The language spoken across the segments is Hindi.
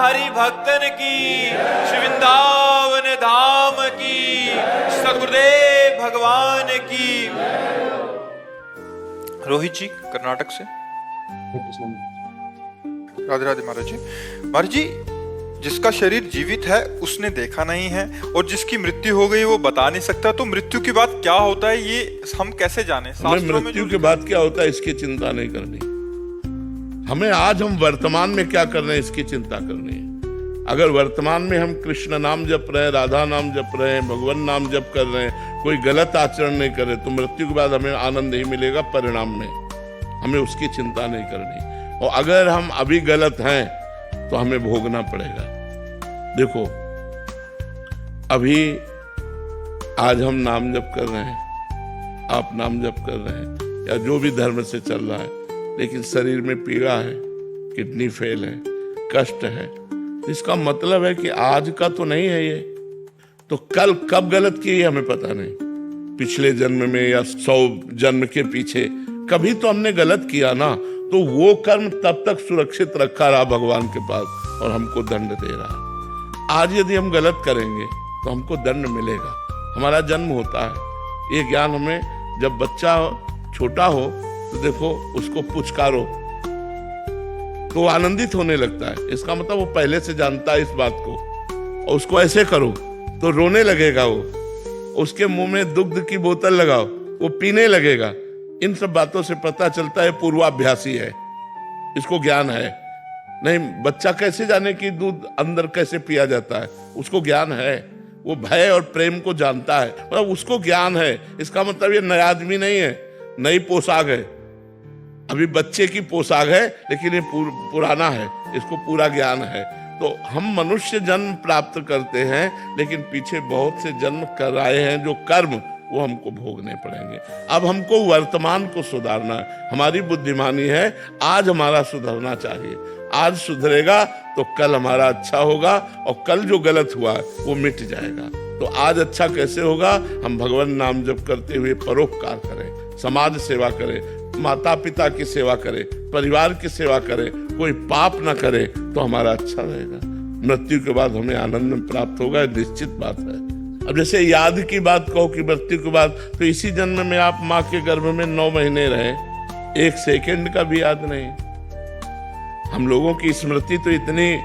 हरि भक्तन की, श्री वृंदावन धाम की, सद्गुरुदेव भगवान की। रोहित जी कर्नाटक से। राधे राधे महाराज जी। महाराज जी, जिसका शरीर जीवित है उसने देखा नहीं है, और जिसकी मृत्यु हो गई वो बता नहीं सकता, तो मृत्यु के बाद क्या होता है ये हम कैसे जाने? हमें मृत्यु के बाद क्या होता है इसकी चिंता नहीं करनी। हमें आज हम वर्तमान में क्या कर रहे हैं इसकी चिंता करनी है। अगर वर्तमान में हम कृष्ण नाम जप रहे हैं, राधा नाम जप रहे हैं, भगवान नाम जप कर रहे हैं, कोई गलत आचरण नहीं कर रहे, तो मृत्यु के बाद हमें आनंद ही मिलेगा परिणाम में। हमें उसकी चिंता नहीं करनी। और अगर हम अभी गलत हैं तो हमें भोगना पड़ेगा। देखो, अभी आज हम नाम जप कर रहे हैं, आप नाम जप कर रहे हैं, या जो भी धर्म से चल रहा है, लेकिन शरीर में पीड़ा है, किडनी फेल है, कष्ट है, इसका मतलब है कि आज का तो नहीं है ये, तो कल कब गलत किए हमें पता नहीं। पिछले जन्म में या 100 जन्म के पीछे कभी तो हमने गलत किया ना, तो वो कर्म तब तक सुरक्षित रखा रहा भगवान के पास और हमको दंड दे रहा। आज यदि हम गलत करेंगे तो हमको दंड मिलेगा। हमारा जन्म होता है, ये ज्ञान हमें, जब बच्चा छोटा हो तो देखो उसको पुचकारो तो आनंदित होने लगता है, इसका मतलब वो पहले से जानता है इस बात को। और उसको ऐसे करो तो रोने लगेगा वो, उसके मुंह में दुग्ध की बोतल लगाओ वो पीने लगेगा। इन सब बातों से पता चलता है पूर्वाभ्यासी है, इसको ज्ञान है। नहीं, बच्चा कैसे जाने कि दूध अंदर कैसे पिया जाता है, उसको ज्ञान है। वो भय और प्रेम को जानता है, मतलब उसको ज्ञान है। इसका मतलब ये नया आदमी नहीं है, नई पोशाक है। अभी बच्चे की पोशाक है, लेकिन ये पुराना है, इसको पूरा ज्ञान है। तो हम मनुष्य जन्म प्राप्त करते हैं, लेकिन पीछे बहुत से जन्म कराए हैं जो कर्म, वो हमको भोगने पड़ेंगे। अब हमको वर्तमान को सुधारना है। हमारी बुद्धिमानी है, आज हमारा सुधरना चाहिए। आज सुधरेगा तो कल हमारा अच्छा होगा, और कल जो गलत हुआ है वो मिट जाएगा। तो आज अच्छा कैसे होगा? हम भगवान नाम जप करते हुए परोपकार करें, समाज सेवा करें, माता पिता की सेवा करें, परिवार की सेवा करें, कोई पाप ना करें, तो हमारा अच्छा रहेगा। मृत्यु के बाद हमें आनंद प्राप्त होगा, निश्चित बात है। अब जैसे याद की बात कहो कि मृत्यु के बाद, तो इसी जन्म में आप माँ के गर्भ में 9 महीने रहे, 1 सेकंड का भी याद नहीं। हम लोगों की स्मृति तो इतनी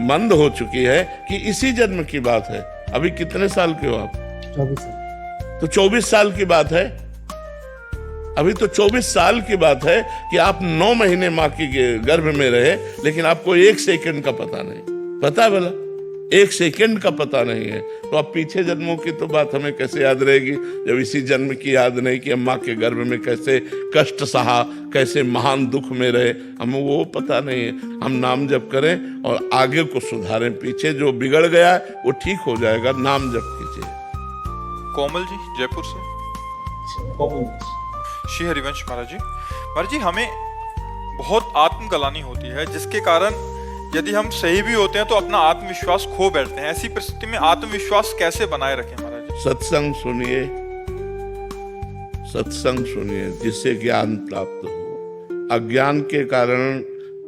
मंद हो चुकी है कि इसी जन्म की बात है। अभी कितने साल के हो आप? 24 साल। तो 24 साल की बात है। अभी तो 24 साल की बात है कि आप 9 महीने माँ की गर्भ में रहे, लेकिन आपको 1 सेकंड का पता नहीं। पता भला 1 सेकंड का पता नहीं है, तो अब पीछे जन्मों की तो बात हमें कैसे याद रहेगी, जब इसी जन्म की याद नहीं कि हम माँ के गर्भ में कैसे कष्ट सहा, कैसे महान दुख में रहे, हमें वो पता नहीं है। हम नाम जप करें और आगे को सुधारें, पीछे जो बिगड़ गया है वो ठीक हो जाएगा। नाम जप कीजिए। कोमल जी जयपुर से। श्री हरिवंश महाराज जी। महाराज जी, हमें बहुत आत्मग्लानि होती है, जिसके कारण यदि हम सही भी होते हैं तो अपना आत्मविश्वास खो बैठते हैं। ऐसी परिस्थिति में आत्मविश्वास कैसे बनाए रखें महाराज जी? सत्संग सुनिए, सत्संग सुनिए, जिससे ज्ञान प्राप्त हो। अज्ञान के कारण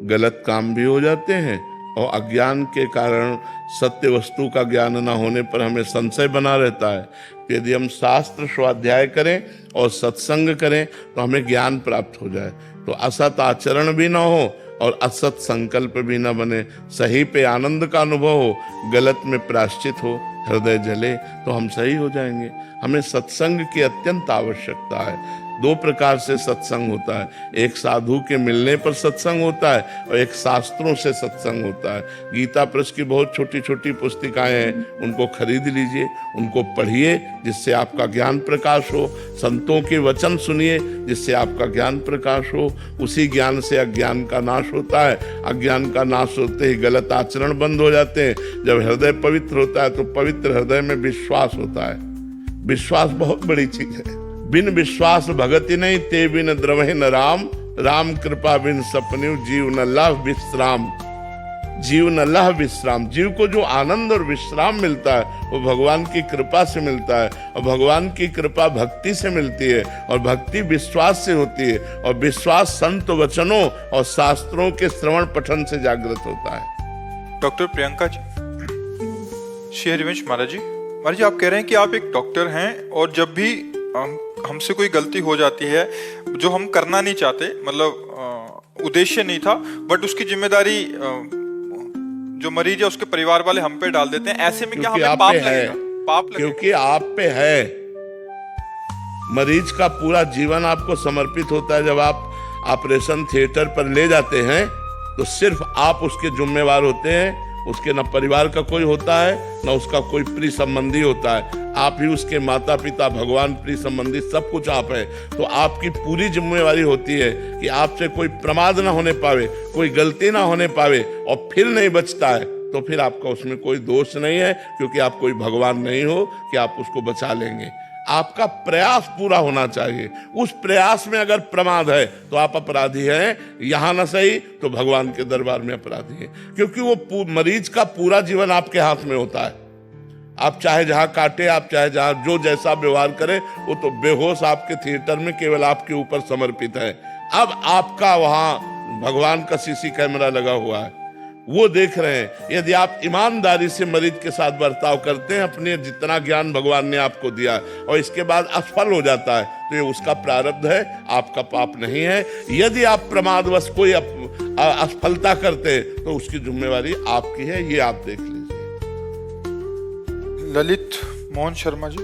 गलत काम भी हो जाते हैं, और अज्ञान के कारण सत्य वस्तु का ज्ञान न होने पर हमें संशय बना रहता है। यदि हम शास्त्र स्वाध्याय करें और सत्संग करें तो हमें ज्ञान प्राप्त हो जाए, तो असत आचरण भी ना हो और असत संकल्प भी ना बने, सही पे आनंद का अनुभव हो, गलत में प्रायश्चित हो, हृदय जले, तो हम सही हो जाएंगे। हमें सत्संग की अत्यंत आवश्यकता है। 2 प्रकार से सत्संग होता है, एक साधु के मिलने पर सत्संग होता है और एक शास्त्रों से सत्संग होता है। गीता प्रेस की बहुत छोटी छोटी पुस्तिकाएं हैं, उनको खरीद लीजिए, उनको पढ़िए, जिससे आपका ज्ञान प्रकाश हो। संतों के वचन सुनिए, जिससे आपका ज्ञान प्रकाश हो। उसी ज्ञान से अज्ञान का नाश होता है। अज्ञान का नाश होते ही गलत आचरण बंद हो जाते हैं। जब हृदय पवित्र होता है तो पवित्र हृदय में विश्वास होता है। विश्वास बहुत बड़ी चीज है। बिन विश्वास भगति नहीं, ते बिन द्रवहि न राम, राम कृपा बिन सपन्यु, जीव न लह विश्राम। जीव न लह विश्राम, जीव को जो आनंद और विश्राम मिलता है वो भगवान की कृपा से मिलता है, और भगवान की कृपा भक्ति से मिलती है, और भक्ति विश्वास से होती है, और विश्वास संत वचनों और शास्त्रों के श्रवण पठन से जागृत होता है। डॉक्टर प्रियंका जी, श्री हरिवंश महाराज जी, महाराज जी आप कह रहे हैं कि आप एक डॉक्टर हैं और जब भी हमसे कोई गलती हो जाती है जो हम करना नहीं चाहते, मतलब उद्देश्य नहीं था, बट उसकी जिम्मेदारी जो मरीज है उसके परिवार वाले हम पे डाल देते हैं, ऐसे में क्या हमें पाप लगेगा? पाप लगेगा क्योंकि आप पे है। मरीज का पूरा जीवन आपको समर्पित होता है। जब आप ऑपरेशन थिएटर पर ले जाते हैं तो सिर्फ आप उसके जिम्मेवार होते हैं। उसके न परिवार का कोई होता है, न उसका कोई प्रिय संबंधी होता है। आप ही उसके माता पिता, भगवान, प्रिय संबंधी, सब कुछ आप है। तो आपकी पूरी जिम्मेवारी होती है कि आपसे कोई प्रमाद ना होने पावे, कोई गलती ना होने पावे। और फिर नहीं बचता है तो फिर आपका उसमें कोई दोष नहीं है, क्योंकि आप कोई भगवान नहीं हो कि आप उसको बचा लेंगे। आपका प्रयास पूरा होना चाहिए। उस प्रयास में अगर प्रमाद है तो आप अपराधी हैं, यहां ना सही तो भगवान के दरबार में अपराधी हैं। क्योंकि वो मरीज का पूरा जीवन आपके हाथ में होता है। आप चाहे जहां काटे, आप चाहे जहां जो जैसा व्यवहार करें, वो तो बेहोश आपके थिएटर में केवल आपके ऊपर समर्पित है। अब आपका वहां भगवान का सीसी कैमरा लगा हुआ है, वो देख रहे हैं। यदि आप ईमानदारी से मरीज के साथ बर्ताव करते हैं, अपने जितना ज्ञान भगवान ने आपको दिया और इसके बाद असफल हो जाता है, तो ये उसका प्रारब्ध है, आपका पाप नहीं है। यदि आप प्रमादवश कोई असफलता करते हैं तो उसकी जिम्मेवारी आपकी है, ये आप देख लीजिए। ललित मोहन शर्मा जी,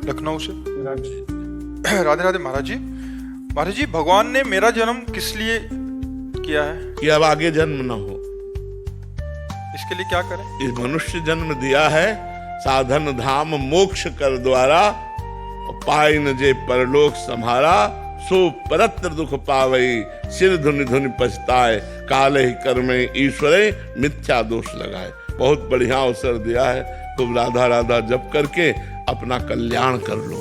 लखनऊ से। राधे राधे महाराज जी। महाराज जी, भगवान ने मेरा जन्म किस लिए किया है? कि अब आगे जन्म ना हो, इसके लिए क्या करें? इस मनुष्य जन्म दिया है साधन धाम मोक्ष कर द्वारा, पाई न जे परलोक सम्हारा, सो परत्र दुख पावई, सिर धुनि धुनि पछताए, काले ही कर्मे ईश्वरे मिथ्या दोष लगाए। बहुत बढ़िया अवसर दिया है। खूब राधा राधा जप करके अपना कल्याण कर लो,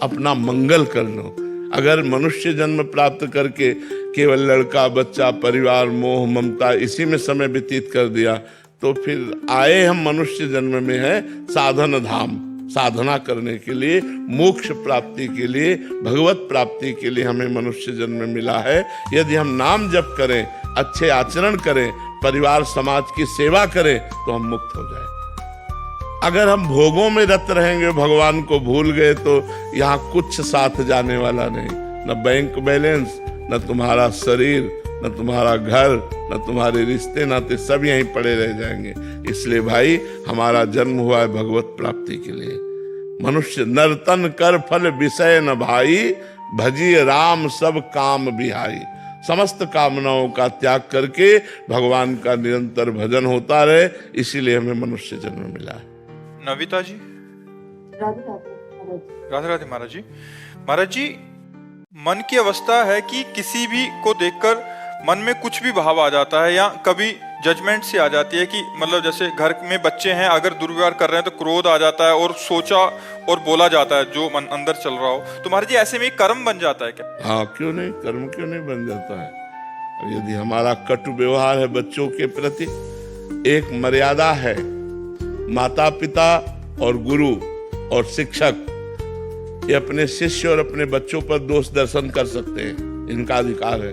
अपना मंगल कर लो। अगर मनुष्य जन्म प्राप्त करके केवल लड़का बच्चा परिवार मोह ममता इसी में समय व्यतीत कर दिया, तो फिर आए हम मनुष्य जन्म में है साधन धाम, साधना करने के लिए, मोक्ष प्राप्ति के लिए, भगवत प्राप्ति के लिए हमें मनुष्य जन्म मिला है। यदि हम नाम जप करें, अच्छे आचरण करें, परिवार समाज की सेवा करें, तो हम मुक्त हो जाए। अगर हम भोगों में रत रहेंगे, भगवान को भूल गए, तो यहाँ कुछ साथ जाने वाला नहीं। न बैंक बैलेंस, न तुम्हारा शरीर, न तुम्हारा घर, न तुम्हारे रिश्ते नाते, सब यहीं पड़े रह जाएंगे। इसलिए भाई, हमारा जन्म हुआ है भगवत प्राप्ति के लिए। मनुष्य नर्तन कर फल विषय न भाई, भजिए राम सब काम बिहाई। समस्त कामनाओं का त्याग करके भगवान का निरंतर भजन होता रहे, इसीलिए हमें मनुष्य जन्म मिला है। नविता जी। राधे राधे राधे राधे महाराज जी। महाराज जी, मन की अवस्था है कि किसी भी को देखकर मन में कुछ भी भाव आ जाता है, या कभी जजमेंट से आ जाती है कि मतलब जैसे घर में बच्चे हैं, अगर दुर्व्यवहार कर रहे हैं तो क्रोध आ जाता है और सोचा और बोला जाता है जो मन अंदर चल रहा हो। तो महाराज जी, ऐसे में कर्म बन जाता है क्या? हाँ, क्यों नहीं, कर्म क्यों नहीं बन जाता है। यदि हमारा कटु व्यवहार है बच्चों के प्रति, एक मर्यादा है। माता पिता और गुरु और शिक्षक ये अपने शिष्य और अपने बच्चों पर दोष दर्शन कर सकते हैं, इनका अधिकार है।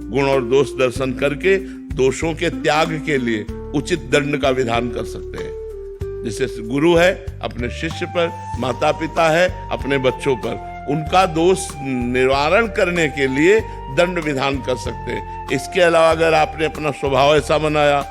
गुण और दोष दर्शन करके दोषों के त्याग के लिए उचित दंड का विधान कर सकते हैं। जैसे गुरु है अपने शिष्य पर, माता पिता है अपने बच्चों पर, उनका दोष निवारण करने के लिए दंड विधान कर सकते हैं। इसके अलावा अगर आपने अपना स्वभाव ऐसा बनाया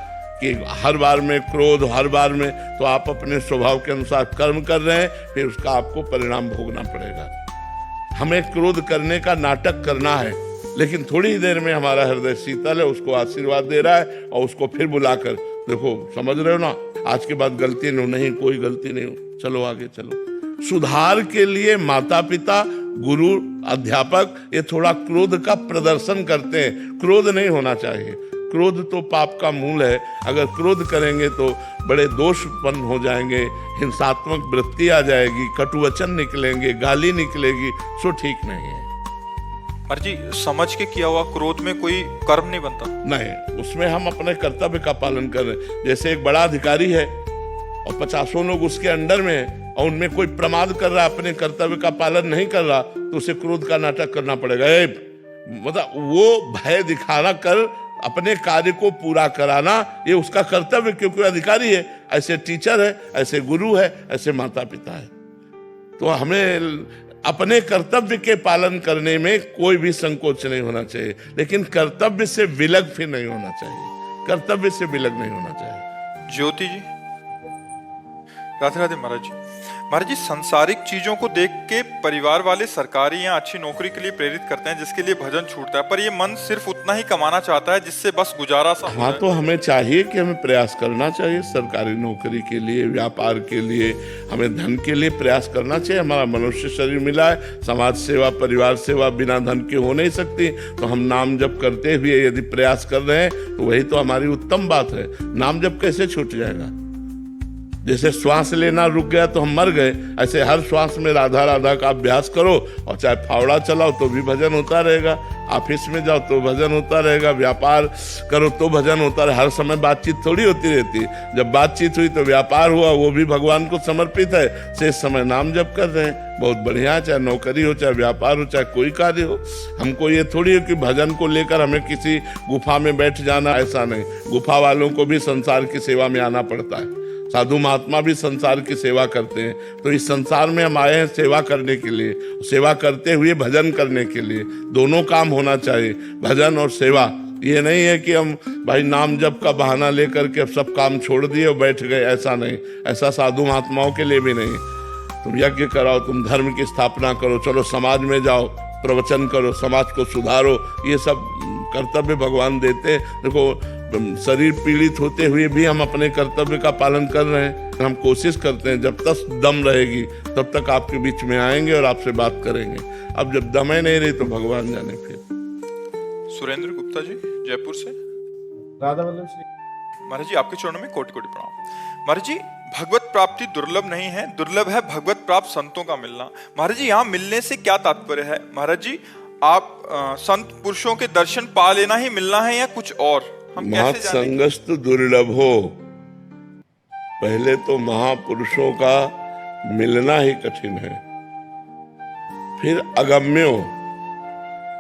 कि हर बार में क्रोध, हर बार में, तो आप अपने स्वभाव के अनुसार कर्म कर रहे हैं, फिर उसका आपको परिणाम भोगना पड़ेगा। हमें क्रोध करने का नाटक करना है, लेकिन थोड़ी ही देर में हमारा हृदय शीतल है, उसको आशीर्वाद दे रहा है, और उसको फिर बुलाकर, देखो समझ रहे हो ना, आज के बाद गलती नहीं, कोई गलती नहीं, चलो आगे चलो। सुधार के लिए माता पिता, गुरु, अध्यापक ये थोड़ा क्रोध का प्रदर्शन करते हैं। क्रोध नहीं होना चाहिए, क्रोध तो पाप का मूल है। अगर क्रोध करेंगे तो बड़े दोष उत्पन्न हो जाएंगे, हिंसात्मक वृत्ति आ जाएगी, कटुवचन निकलेंगे, गाली निकलेगी, सो ठीक नहीं है। महाराज जी, समझ के किया हुआ क्रोध में कोई कर्म नहीं बनता? नहीं, उसमें हम अपने कर्तव्य का पालन कर रहे हैं। जैसे एक बड़ा अधिकारी है और 50 लोग उसके अंडर में है, और उनमें कोई प्रमाद कर रहा, अपने कर्तव्य का पालन नहीं कर रहा, तो उसे क्रोध का नाटक करना पड़ेगा। मतलब वो भय दिखाना कर अपने कार्य को पूरा कराना ये उसका कर्तव्य, क्योंकि अधिकारी है, ऐसे टीचर है, ऐसे गुरु है, ऐसे माता पिता है। तो हमें अपने कर्तव्य के पालन करने में कोई भी संकोच नहीं होना चाहिए, लेकिन कर्तव्य से विलग फिर नहीं होना चाहिए, कर्तव्य से विलग नहीं होना चाहिए। ज्योति जी, राधे राधे महाराज जी। महाराज जी, सांसारिक चीजों को देख के परिवार वाले सरकारी या अच्छी नौकरी के लिए प्रेरित करते हैं, जिसके लिए भजन छूटता है, पर ये मन सिर्फ उतना ही कमाना चाहता है जिससे बस गुजारा सा हो हाँ, जाए। तो हमें चाहिए कि हमें प्रयास करना चाहिए, सरकारी नौकरी के लिए, व्यापार के लिए, हमें धन के लिए प्रयास करना चाहिए। हमारा मनुष्य शरीर मिला है, समाज सेवा, परिवार सेवा बिना धन के हो नहीं सकती। तो हम नाम जप करते हुए यदि प्रयास कर रहे हैं तो वही तो हमारी उत्तम बात है। नाम जप कैसे छूट जाएगा? जैसे श्वास लेना रुक गया तो हम मर गए, ऐसे हर श्वास में राधा राधा का अभ्यास करो, और चाहे फावड़ा चलाओ तो भी भजन होता रहेगा, ऑफिस में जाओ तो भजन होता रहेगा, व्यापार करो तो भजन होता रहे। हर समय बातचीत थोड़ी होती रहती है। जब बातचीत हुई तो व्यापार हुआ, वो भी भगवान को समर्पित है, शेष समय नाम जप कर रहे हैं, बहुत बढ़िया। चाहे नौकरी हो, चाहे व्यापार हो, चाहे कोई कार्य हो। हमको ये थोड़ी है कि भजन को लेकर हमें किसी गुफा में बैठ जाना, ऐसा नहीं। गुफा वालों को भी संसार की सेवा में आना पड़ता है, साधु महात्मा भी संसार की सेवा करते हैं। तो इस संसार में हम आए हैं सेवा करने के लिए, सेवा करते हुए भजन करने के लिए। दोनों काम होना चाहिए, भजन और सेवा। ये नहीं है कि हम भाई नाम जप का बहाना लेकर के सब काम छोड़ दिए और बैठ गए, ऐसा नहीं। ऐसा साधु महात्माओं के लिए भी नहीं। तुम यज्ञ कराओ, तुम धर्म की स्थापना करो, चलो समाज में जाओ, प्रवचन करो, समाज को सुधारो, ये सब कर्तव्य भगवान देते हैं। देखो, शरीर पीड़ित होते हुए भी हम अपने कर्तव्य का पालन कर रहे हैं। हम कोशिश करते हैं जब तक दम रहेगी तब तक आपके बीच में आएंगे और आपसे बात करेंगे। अब जब दम ही नहीं रही तो भगवान जाने। फिर सुरेंद्र गुप्ता जी, जयपुर से। राधा वल्लभ श्री महाराज जी, आपके चरणों में कोटि कोटि प्रणाम। महाराज जी, भगवत प्राप्ति दुर्लभ नहीं है, दुर्लभ है भगवत प्राप्त संतों का मिलना। महाराज जी, यहाँ मिलने से क्या तात्पर्य है? महाराज जी, आप संत पुरुषों के दर्शन पा लेना ही मिलना है या कुछ और? हम कैसे जानेंगे? महासंगस्तु दुर्लभो, पहले तो महापुरुषों का मिलना ही कठिन है, फिर अगम्यो,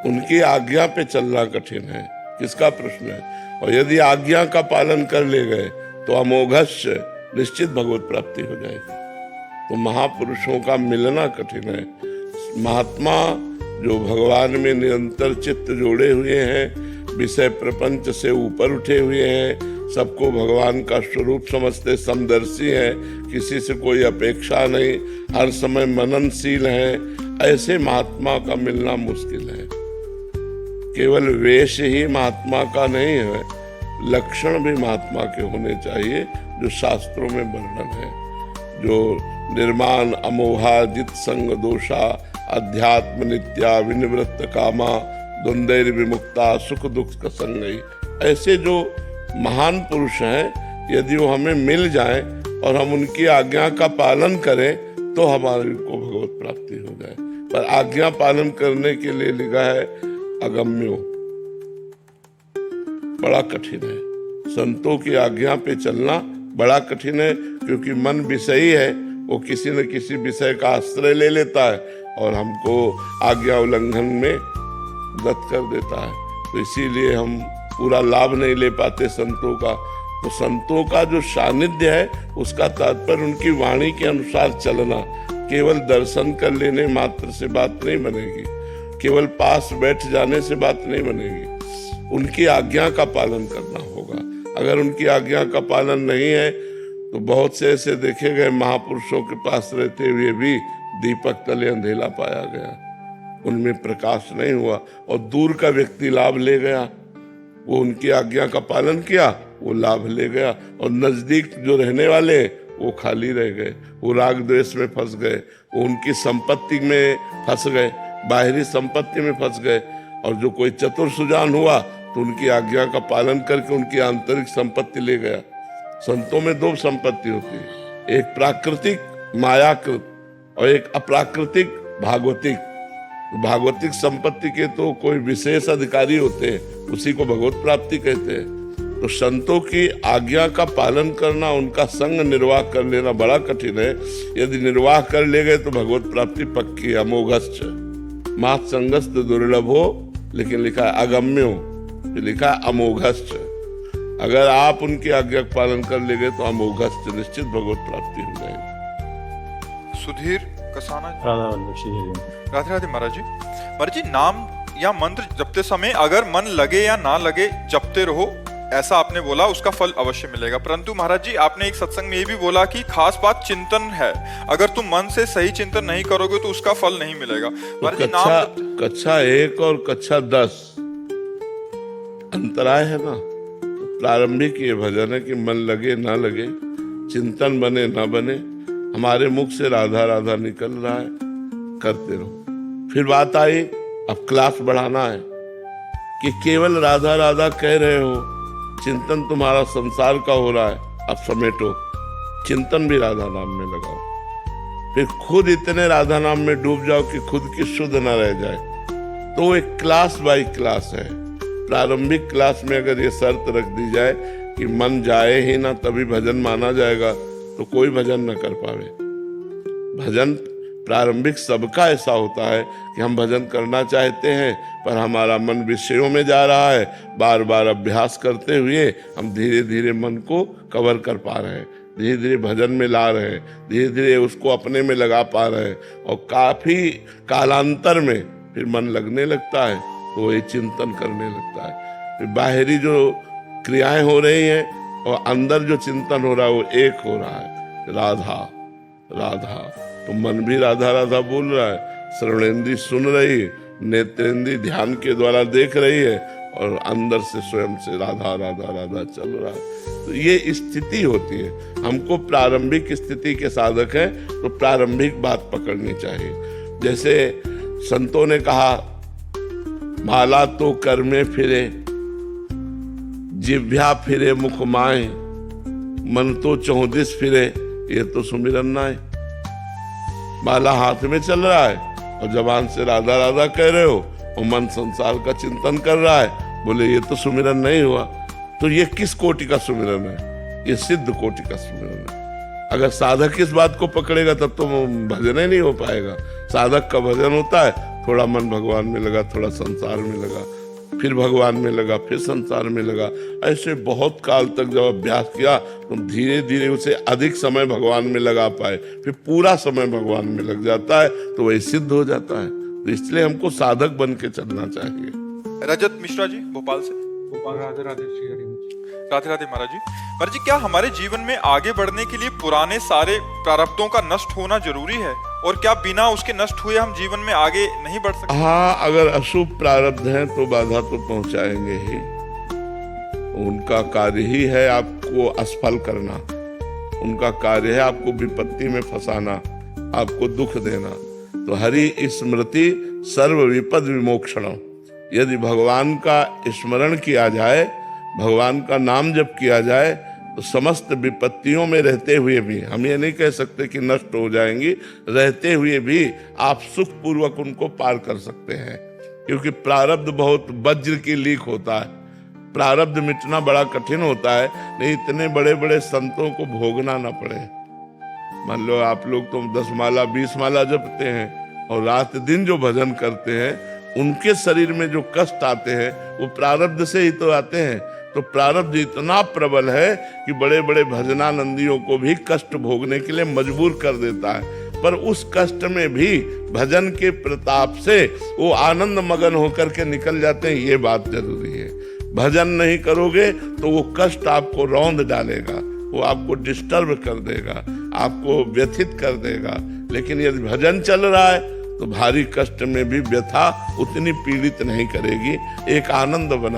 उनकी आज्ञा पे चलना कठिन है। किसका प्रश्न है? और यदि आज्ञा का पालन कर ले गए तो अमोघस्य, निश्चित भगवत प्राप्ति हो जाएगी। तो महापुरुषों का मिलना कठिन है। महात्मा जो भगवान में निरंतर चित्त जोड़े हुए हैं, विषय प्रपंच से ऊपर उठे हुए हैं, सबको भगवान का स्वरूप समझते, समदर्शी हैं, किसी से कोई अपेक्षा नहीं, हर समय मननशील हैं, ऐसे महात्मा का मिलना मुश्किल है। केवल वेश ही महात्मा का नहीं है, लक्षण भी महात्मा के होने चाहिए जो शास्त्रों में वर्णन है। जो निर्माण अमोहा जित संग दोषा अध्यात्म नित्या विनिवृत्त कामा द्वंद्वैर विमुक्ता सुख दुख का संगई, ऐसे जो महान पुरुष हैं, यदि वो हमें मिल जाएं और हम उनकी आज्ञा का पालन करें तो हमारे को भगवत प्राप्ति हो जाए। पर आज्ञा पालन करने के लिए लिखा है अगम्यो, बड़ा कठिन है। संतों की आज्ञा पे चलना बड़ा कठिन है, क्योंकि मन विषयी है, वो किसी न किसी विषय का आश्रय ले लेता है और हमको आज्ञा उल्लंघन में गत कर देता है। तो इसीलिए हम पूरा लाभ नहीं ले पाते संतों का। तो संतों का जो सानिध्य है उसका तात्पर्य उनकी वाणी के अनुसार चलना। केवल दर्शन कर लेने मात्र से बात नहीं बनेगी, केवल पास बैठ जाने से बात नहीं बनेगी, उनकी आज्ञा का पालन करना होगा। अगर उनकी आज्ञा का पालन नहीं है तो बहुत से ऐसे देखे गए महापुरुषों के पास रहते हुए भी दीपक तले अंधेला पाया गया, उनमें प्रकाश नहीं हुआ और दूर का व्यक्ति लाभ ले गया। वो उनकी आज्ञा का पालन किया, वो लाभ ले गया, और नजदीक जो रहने वाले वो खाली रह गए, वो राग द्वेष में फंस गए, वो उनकी संपत्ति में फंस गए, बाहरी संपत्ति में फंस गए। और जो कोई चतुर सुजान हुआ तो उनकी आज्ञा का पालन करके उनकी आंतरिक संपत्ति ले गया। संतों में दो संपत्ति होती है, एक प्राकृतिक मायाकृत और एक अप्राकृतिक भागवतिक। भागवतिक संपत्ति के तो कोई विशेष अधिकारी होते हैं, उसी को भगवत प्राप्ति कहते हैं। तो संतों की आज्ञा का पालन करना, उनका संग निर्वाह कर लेना बड़ा कठिन है। यदि निर्वाह कर ले गए तो भगवत प्राप्ति पक्की, अमोघश्च। मात संगस्त दुर्लभ हो, लेकिन लिखा है अगम्यो, फिर लिखा है अमोघश्च। अगर आप उनकी आज्ञा का पालन कर लेंगे तो अमोघश्च, निश्चित भगवत प्राप्ति हो जाएगी। सुधीर कसाना। राधा वल्लभ श्री हरि। राधे राधे महाराज जी। महाराज जी, नाम या मंत्र जपते समय अगर मन लगे या ना लगे जपते रहो, ऐसा आपने बोला, उसका फल अवश्य मिलेगा। परंतु महाराज जी, आपने एक सत्संग में ये भी बोला कि खास बात चिंतन है, अगर तुम मन से सही चिंतन नहीं करोगे तो उसका फल नहीं मिलेगा। महाराज जी, कक्षा 1 और कक्षा 10 अंतराय है ना। प्रारंभिक ये भजन है कि मन लगे ना लगे, चिंतन बने ना बने, हमारे मुख से राधा राधा निकल रहा है, करते रहो। फिर बात आई, अब क्लास बढ़ाना है कि केवल राधा राधा कह रहे हो, चिंतन तुम्हारा संसार का हो रहा है, अब समेटो, चिंतन भी राधा नाम में लगाओ। फिर खुद इतने राधा नाम में डूब जाओ कि खुद की शुद्ध न रह जाए। तो एक क्लास बाय क्लास है। प्रारंभिक क्लास में अगर ये शर्त रख दी जाए कि मन जाए ही ना तभी भजन माना जाएगा, तो कोई भजन न कर पावे। भजन प्रारंभिक सबका ऐसा होता है कि हम भजन करना चाहते हैं, पर हमारा मन विषयों में जा रहा है। बार बार अभ्यास करते हुए हम धीरे धीरे मन को कवर कर पा रहे हैं, धीरे धीरे भजन में ला रहे हैं, धीरे धीरे उसको अपने में लगा पा रहे हैं। और काफी कालांतर में फिर मन लगने लगता है, तो ये चिंतन करने लगता है। फिर बाहरी जो क्रियाएं हो रही हैं और अंदर जो चिंतन हो रहा है वो एक हो रहा है, राधा राधा। तो मन भी राधा राधा बोल रहा है, श्रवणेंद्री सुन रही, नेत्रेंद्री ध्यान के द्वारा देख रही है, और अंदर से स्वयं से राधा राधा राधा चल रहा है। तो ये स्थिति होती है। हमको प्रारंभिक स्थिति के साधक है तो प्रारंभिक बात पकड़नी चाहिए। जैसे संतों ने कहा, माला तो कर में फिरे, जिह्वा फिरे मुख माए, मन तो 34 फिरे, ये तो सुमिरन ना है। माला हाथ में चल रहा है और जबान से राधा राधा कह रहे हो और मन संसार का चिंतन कर रहा है, बोले ये तो सुमिरन नहीं हुआ। तो ये किस कोटि का सुमिरन है? ये सिद्ध कोटि का सुमिरन है। अगर साधक इस बात को पकड़ेगा तब तो भजन ही नहीं हो पाएगा। साधक का भजन होता है, थोड़ा मन भगवान में लगा, थोड़ा संसार में लगा, फिर भगवान में लगा, फिर संसार में लगा। ऐसे बहुत काल तक जब अभ्यास किया तो धीरे धीरे उसे अधिक समय भगवान में लगा पाए, फिर पूरा समय भगवान में लग जाता है, तो वही सिद्ध हो जाता है। तो इसलिए हमको साधक बन के चलना चाहिए। रजत मिश्रा जी भोपाल से। राधे राधे श्री हरि। राधे राधे महाराज जी। महाराज जी, क्या हमारे जीवन में आगे बढ़ने के लिए पुराने सारे प्रारब्धों का नष्ट होना जरूरी है, और क्या बिना उसके नष्ट हुए हम जीवन में आगे नहीं बढ़ सकते? हाँ, अगर अशुभ प्रारब्ध हैं तो बाधा तो पहुंचाएंगे ही। उनका कार्य ही है आपको असफल करना, उनका कार्य है आपको विपत्ति में फंसाना, आपको दुख देना। तो हरि स्मृति सर्व विपद विमोक्षणम। यदि भगवान का स्मरण किया जाए, भगवान का नाम जप किया जाए, तो समस्त विपत्तियों में रहते हुए भी, हम ये नहीं कह सकते कि नष्ट हो जाएंगी, रहते हुए भी आप सुख पूर्वक उनको पार कर सकते हैं। क्योंकि प्रारब्ध बहुत वज्र की लीक होता है, प्रारब्ध मिटना बड़ा कठिन होता है। नहीं इतने बड़े बड़े संतों को भोगना ना पड़े। मान लो आप लोग तो 10 माला 20 माला जपते हैं और रात दिन जो भजन करते हैं, उनके शरीर में जो कष्ट आते हैं वो प्रारब्ध से ही तो आते हैं। तो प्रारब्ध इतना प्रबल है कि बड़े बड़े भजनानंदियों को भी कष्ट भोगने के लिए मजबूर कर देता है। पर उस कष्ट में भी भजन के प्रताप से वो आनंद मगन होकर के निकल जाते हैं, ये बात जरूरी है। भजन नहीं करोगे तो वो कष्ट आपको रौंद डालेगा, वो आपको डिस्टर्ब कर देगा, आपको व्यथित कर देगा। लेकिन यदि भजन चल रहा है तो भारी कष्ट में भी व्यथा उतनी पीड़ित नहीं करेगी, एक आनंद बना